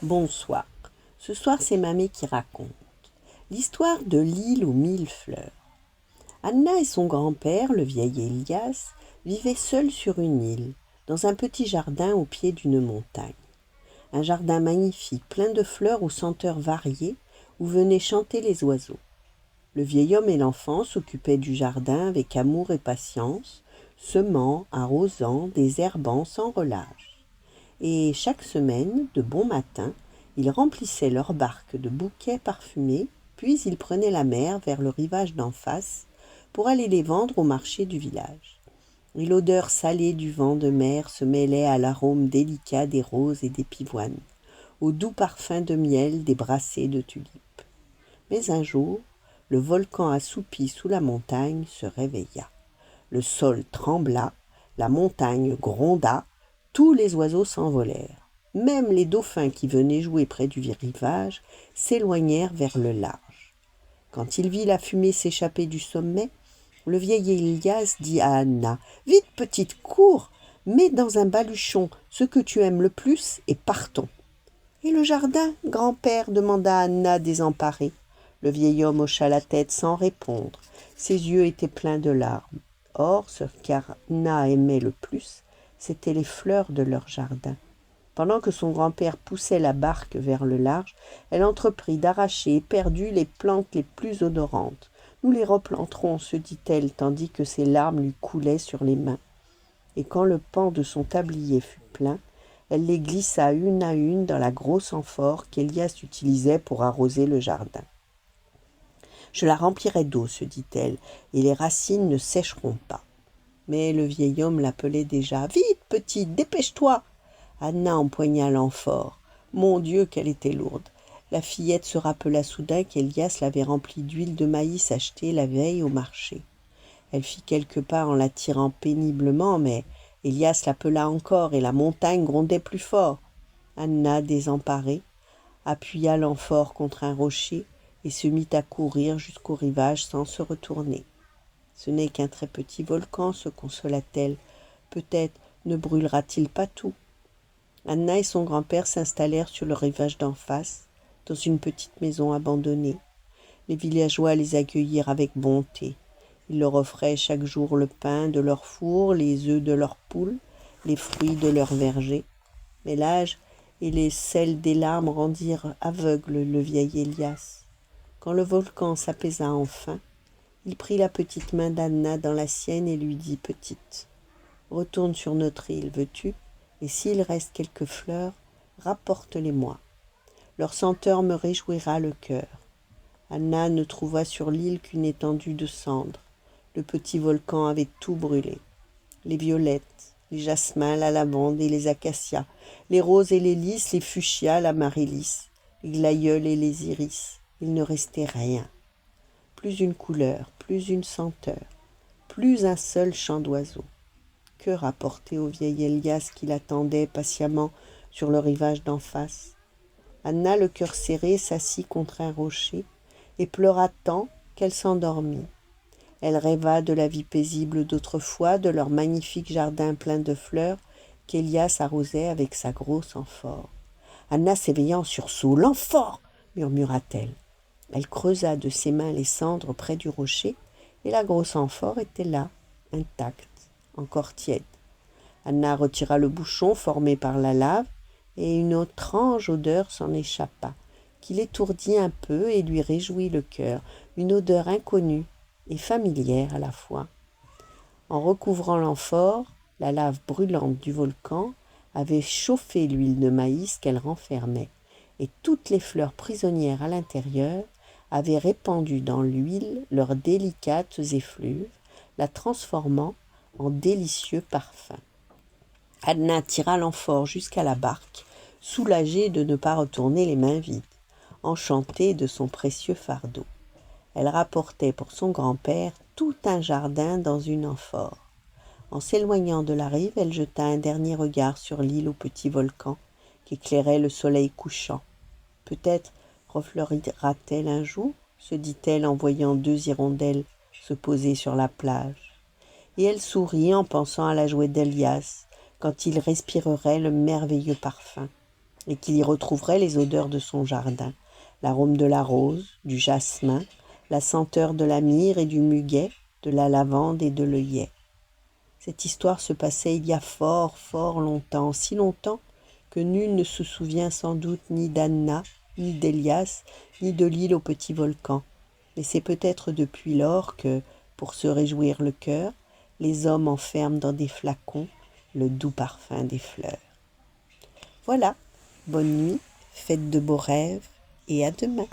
Bonsoir. Ce soir, c'est Mamie qui raconte. L'histoire de l'île aux 1000 fleurs. Anna et son grand-père, le vieil Elias, vivaient seuls sur une île, dans un petit jardin au pied d'une montagne. Un jardin magnifique, plein de fleurs aux senteurs variées, où venaient chanter les oiseaux. Le vieil homme et l'enfant s'occupaient du jardin avec amour et patience, semant, arrosant, désherbant sans relâche. Et chaque semaine, de bon matin, ils remplissaient leur barque de bouquets parfumés, puis ils prenaient la mer vers le rivage d'en face pour aller les vendre au marché du village. Et l'odeur salée du vent de mer se mêlait à l'arôme délicat des roses et des pivoines, au doux parfum de miel des brassées de tulipes. Mais un jour, le volcan assoupi sous la montagne se réveilla. Le sol trembla, la montagne gronda, tous les oiseaux s'envolèrent. Même les dauphins qui venaient jouer près du rivage s'éloignèrent vers le large. Quand il vit la fumée s'échapper du sommet, le vieil Elias dit à Anna : « Vite, petite, cours, mets dans un baluchon ce que tu aimes le plus et partons. » « Et le jardin, grand-père » demanda Anna désemparée. Le vieil homme hocha la tête sans répondre. Ses yeux étaient pleins de larmes. Or, ce qu'Anna aimait le plus, c'étaient les fleurs de leur jardin. Pendant que son grand-père poussait la barque vers le large, elle entreprit d'arracher éperdue les plantes les plus odorantes. « Nous les replanterons » se dit-elle, tandis que ses larmes lui coulaient sur les mains. Et quand le pan de son tablier fut plein, elle les glissa une à une dans la grosse amphore qu'Elias utilisait pour arroser le jardin. « Je la remplirai d'eau, se dit-elle, et les racines ne sécheront pas. » Mais le vieil homme l'appelait déjà. « Vite, petite, dépêche-toi » Anna empoigna l'amphore. Mon Dieu, qu'elle était lourde. La fillette se rappela soudain qu'Elias l'avait remplie d'huile de maïs achetée la veille au marché. Elle fit quelques pas en la tirant péniblement, mais Elias l'appela encore et la montagne grondait plus fort. Anna, désemparée, appuya l'amphore contre un rocher et se mit à courir jusqu'au rivage sans se retourner. Ce n'est qu'un très petit volcan, se consola-t-elle. Peut-être ne brûlera-t-il pas tout. Anna et son grand-père s'installèrent sur le rivage d'en face, dans une petite maison abandonnée. Les villageois les accueillirent avec bonté. Ils leur offraient chaque jour le pain de leur four, les œufs de leurs poules, les fruits de leurs vergers. Mais l'âge et les sels des larmes rendirent aveugle le vieil Elias. Quand le volcan s'apaisa enfin, il prit la petite main d'Anna dans la sienne et lui dit : « Petite, retourne sur notre île, veux-tu ? Et s'il reste quelques fleurs, rapporte-les-moi. Leur senteur me réjouira le cœur. » Anna ne trouva sur l'île qu'une étendue de cendres. Le petit volcan avait tout brûlé. Les violettes, les jasmins, la lavande et les acacias, les roses et les lys, les fuchsias, l'amaryllis, les glaïeuls et les iris. Il ne restait rien. Plus une couleur, plus une senteur, plus un seul chant d'oiseau. Que rapporter au vieil Elias qui l'attendait patiemment sur le rivage d'en face ? Anna, le cœur serré, s'assit contre un rocher et pleura tant qu'elle s'endormit. Elle rêva de la vie paisible d'autrefois, de leur magnifique jardin plein de fleurs qu'Elias arrosait avec sa grosse amphore. Anna s'éveilla en sursaut. « L'amphore » murmura-t-elle. Elle creusa de ses mains les cendres près du rocher et la grosse amphore était là, intacte, encore tiède. Anna retira le bouchon formé par la lave et une étrange odeur s'en échappa, qui l'étourdit un peu et lui réjouit le cœur, une odeur inconnue et familière à la fois. En recouvrant l'amphore, la lave brûlante du volcan avait chauffé l'huile de maïs qu'elle renfermait, et toutes les fleurs prisonnières à l'intérieur avaient répandu dans l'huile leurs délicates effluves, la transformant en délicieux parfum. Anna tira l'amphore jusqu'à la barque, soulagée de ne pas retourner les mains vides, enchantée de son précieux fardeau. Elle rapportait pour son grand-père tout un jardin dans une amphore. En s'éloignant de la rive, elle jeta un dernier regard sur l'île au petit volcan qu'éclairait le soleil couchant. Peut-être refleurira-t-elle un jour, se dit-elle en voyant 2 hirondelles se poser sur la plage. Et elle sourit en pensant à la joie d'Elias, quand il respirerait le merveilleux parfum. et qu'il y retrouverait les odeurs de son jardin, l'arôme de la rose, du jasmin, la senteur de la myrrhe et du muguet, de la lavande et de l'œillet. Cette histoire se passait il y a fort, fort longtemps, si longtemps que nul ne se souvient sans doute ni d'Anna, ni d'Elias, ni de l'île au petit volcan. Mais c'est peut-être depuis lors que, pour se réjouir le cœur, les hommes enferment dans des flacons le doux parfum des fleurs. Voilà, bonne nuit, faites de beaux rêves et à demain.